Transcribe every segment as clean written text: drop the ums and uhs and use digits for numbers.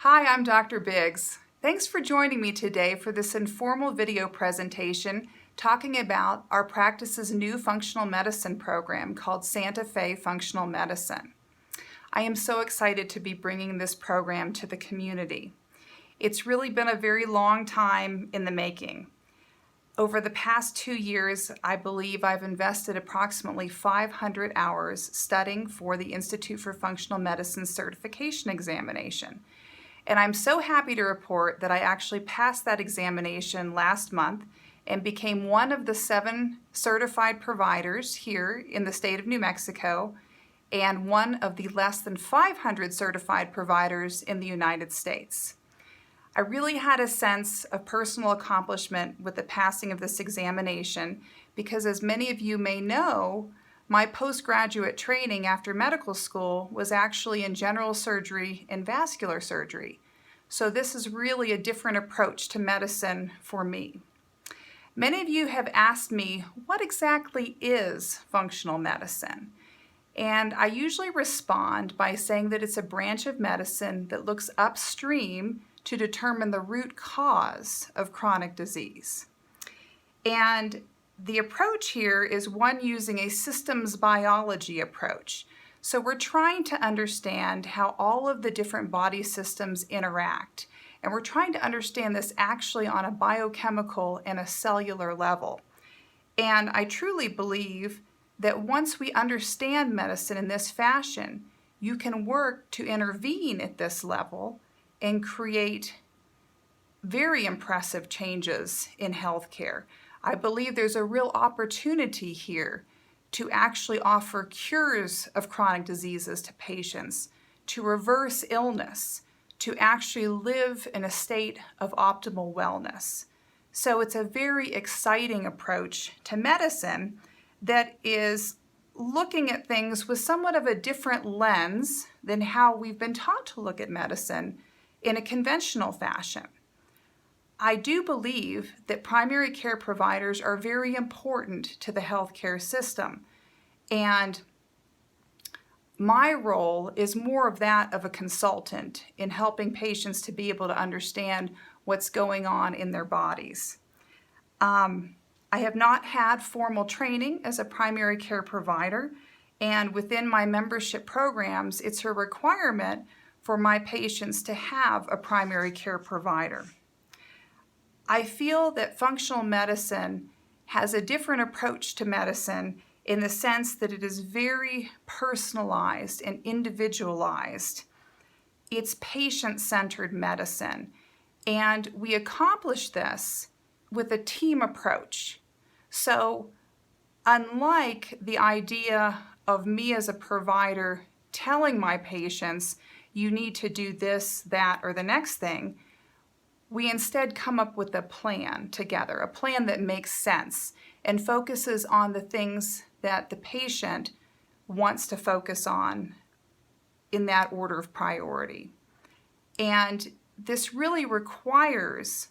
Hi, I'm Dr. Biggs. Thanks for joining me today for this informal video presentation talking about our practice's new functional medicine program called Santa Fe Functional Medicine. I am so excited to be bringing this program to the community. It's really been a very long time in the making. Over the past 2 years, I believe I've invested approximately 500 hours studying for the Institute for Functional Medicine certification examination. And I'm so happy to report that I actually passed that examination last month and became one of the 7 certified providers here in the state of New Mexico and one of the less than 500 certified providers in the United States. I really had a sense of personal accomplishment with the passing of this examination because, as many of you may know, my postgraduate training after medical school was actually in general surgery and vascular surgery. So this is really a different approach to medicine for me. Many of you have asked me, what exactly is functional medicine? And I usually respond by saying that it's a branch of medicine that looks upstream to determine the root cause of chronic disease. And the approach here is one using a systems biology approach. So we're trying to understand how all of the different body systems interact. And we're trying to understand this actually on a biochemical and a cellular level. And I truly believe that once we understand medicine in this fashion, you can work to intervene at this level and create very impressive changes in healthcare. I believe there's a real opportunity here to actually offer cures of chronic diseases to patients, to reverse illness, to actually live in a state of optimal wellness. So it's a very exciting approach to medicine that is looking at things with somewhat of a different lens than how we've been taught to look at medicine in a conventional fashion. I do believe that primary care providers are very important to the healthcare system, and my role is more of that of a consultant in helping patients to be able to understand what's going on in their bodies. I have not had formal training as a primary care provider, and within my membership programs, it's a requirement for my patients to have a primary care provider. I feel that functional medicine has a different approach to medicine in the sense that it is very personalized and individualized. It's patient-centered medicine, and we accomplish this with a team approach. So, unlike the idea of me as a provider telling my patients, you need to do this, that, or the next thing, we instead come up with a plan together, a plan that makes sense and focuses on the things that the patient wants to focus on in that order of priority. And this really requires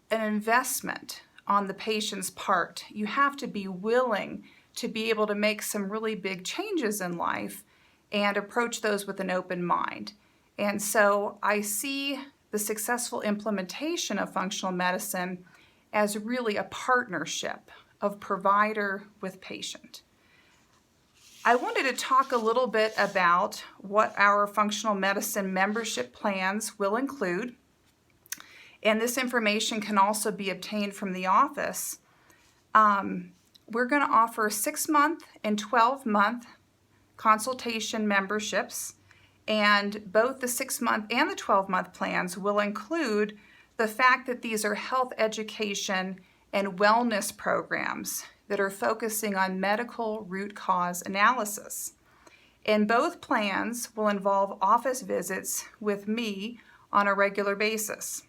an investment on the patient's part. You have to be willing to be able to make some really big changes in life and approach those with an open mind. And so I see the successful implementation of functional medicine as really a partnership of provider with patient. I wanted to talk a little bit about what our functional medicine membership plans will include. And this information can also be obtained from the office. We're going to offer 6-month and 12-month consultation memberships, and both the 6-month and the 12-month plans will include the fact that these are health education and wellness programs that are focusing on medical root cause analysis. And both plans will involve office visits with me on a regular basis.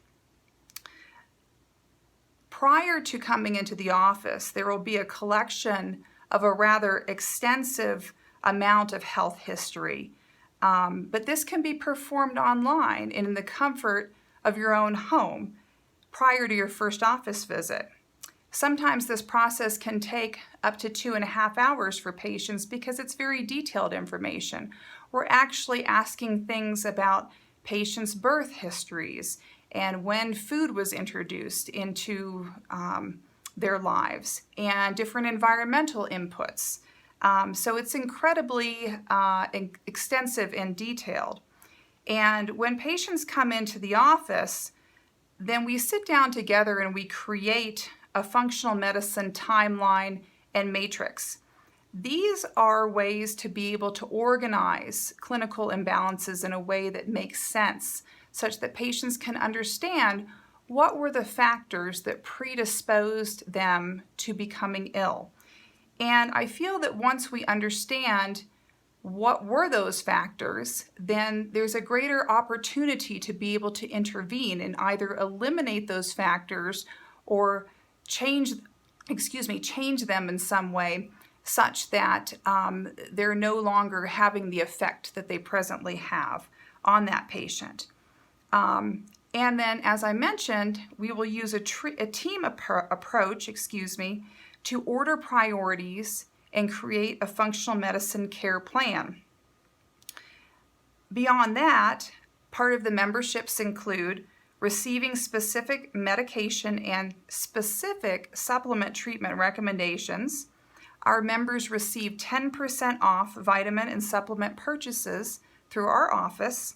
Prior to coming into the office, there will be a collection of a rather extensive amount of health history. But this can be performed online and in the comfort of your own home prior to your first office visit. Sometimes this process can take up to 2.5 hours for patients because it's very detailed information. We're actually asking things about patients' birth histories and when food was introduced into their lives, and different environmental inputs. So it's incredibly extensive and detailed. And when patients come into the office, then we sit down together and we create a functional medicine timeline and matrix. These are ways to be able to organize clinical imbalances in a way that makes sense, such that patients can understand what were the factors that predisposed them to becoming ill. And I feel that once we understand what were those factors, then there's a greater opportunity to be able to intervene and either eliminate those factors or change them in some way such that they're no longer having the effect that they presently have on that patient. And then, as I mentioned, we will use a team approach, to order priorities and create a functional medicine care plan. Beyond that, part of the memberships include receiving specific medication and specific supplement treatment recommendations. Our members receive 10% off vitamin and supplement purchases through our office.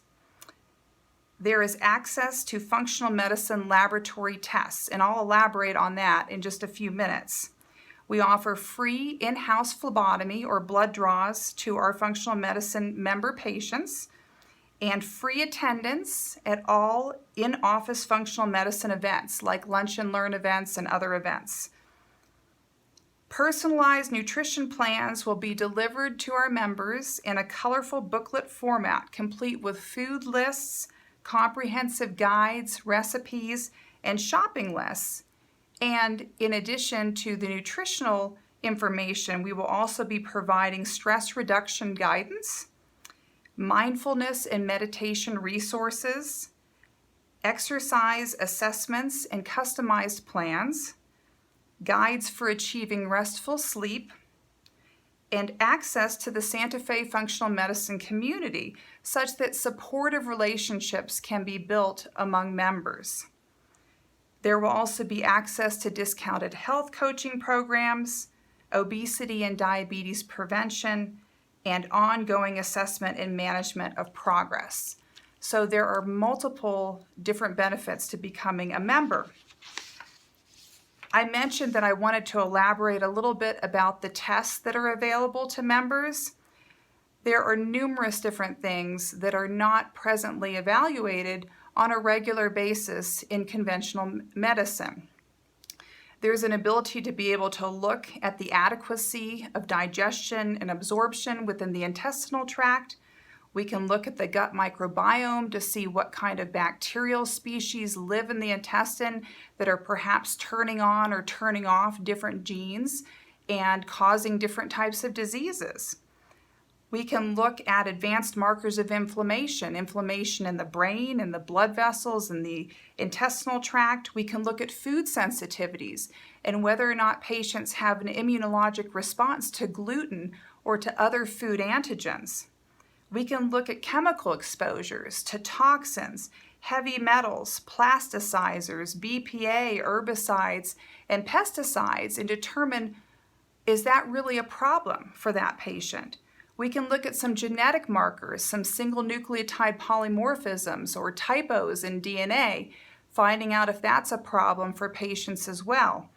There is access to functional medicine laboratory tests, and I'll elaborate on that in just a few minutes. We offer free in-house phlebotomy or blood draws to our functional medicine member patients, and free attendance at all in-office functional medicine events like lunch and learn events and other events. Personalized nutrition plans will be delivered to our members in a colorful booklet format, complete with food lists, comprehensive guides, recipes, and shopping lists. And in addition to the nutritional information, we will also be providing stress reduction guidance, mindfulness and meditation resources, exercise assessments and customized plans, guides for achieving restful sleep, and access to the Santa Fe Functional Medicine community such that supportive relationships can be built among members. There will also be access to discounted health coaching programs, obesity and diabetes prevention, and ongoing assessment and management of progress. So there are multiple different benefits to becoming a member. I mentioned that I wanted to elaborate a little bit about the tests that are available to members. There are numerous different things that are not presently evaluated on a regular basis in conventional medicine. There's an ability to be able to look at the adequacy of digestion and absorption within the intestinal tract. We can look at the gut microbiome to see what kind of bacterial species live in the intestine that are perhaps turning on or turning off different genes and causing different types of diseases. We can look at advanced markers of inflammation in the brain, in the blood vessels, in the intestinal tract. We can look at food sensitivities and whether or not patients have an immunologic response to gluten or to other food antigens. We can look at chemical exposures to toxins, heavy metals, plasticizers, BPA, herbicides, and pesticides and determine, is that really a problem for that patient? We can look at some genetic markers, some single nucleotide polymorphisms or typos in DNA, finding out if that's a problem for patients as well.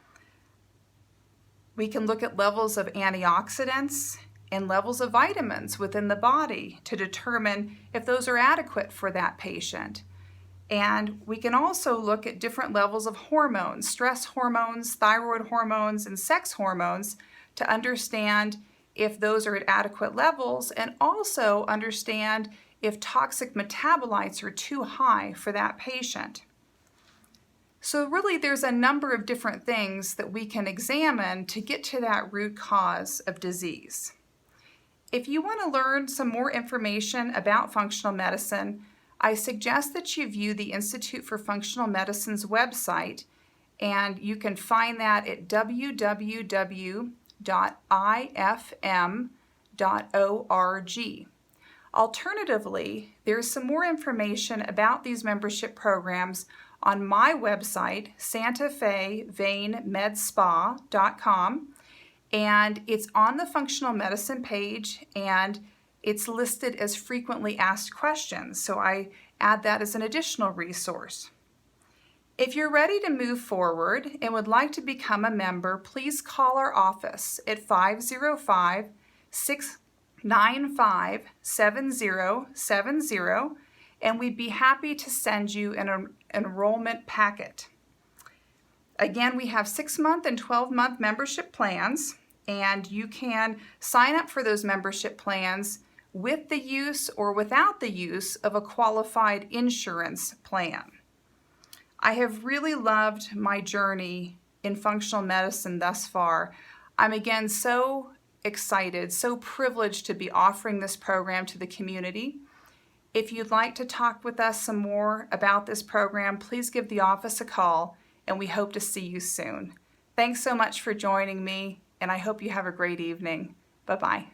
We can look at levels of antioxidants and levels of vitamins within the body to determine if those are adequate for that patient. And we can also look at different levels of hormones, stress hormones, thyroid hormones, and sex hormones to understand if those are at adequate levels, and also understand if toxic metabolites are too high for that patient. So really there's a number of different things that we can examine to get to that root cause of disease. If you want to learn some more information about functional medicine, I suggest that you view the Institute for Functional Medicine's website, and you can find that at www.ifm.org. Alternatively, there's some more information about these membership programs on my website, santafeveinmedspa.com, and it's on the functional medicine page, and it's listed as frequently asked questions, so I add that as an additional resource. If you're ready to move forward and would like to become a member, please call our office at 505-695-7070, and we'd be happy to send you an enrollment packet. Again, we have 6-month and 12-month membership plans, and you can sign up for those membership plans with the use or without the use of a qualified insurance plan. I have really loved my journey in functional medicine thus far. I'm again so excited, so privileged to be offering this program to the community. If you'd like to talk with us some more about this program, please give the office a call, and we hope to see you soon. Thanks so much for joining me, and I hope you have a great evening. Bye-bye.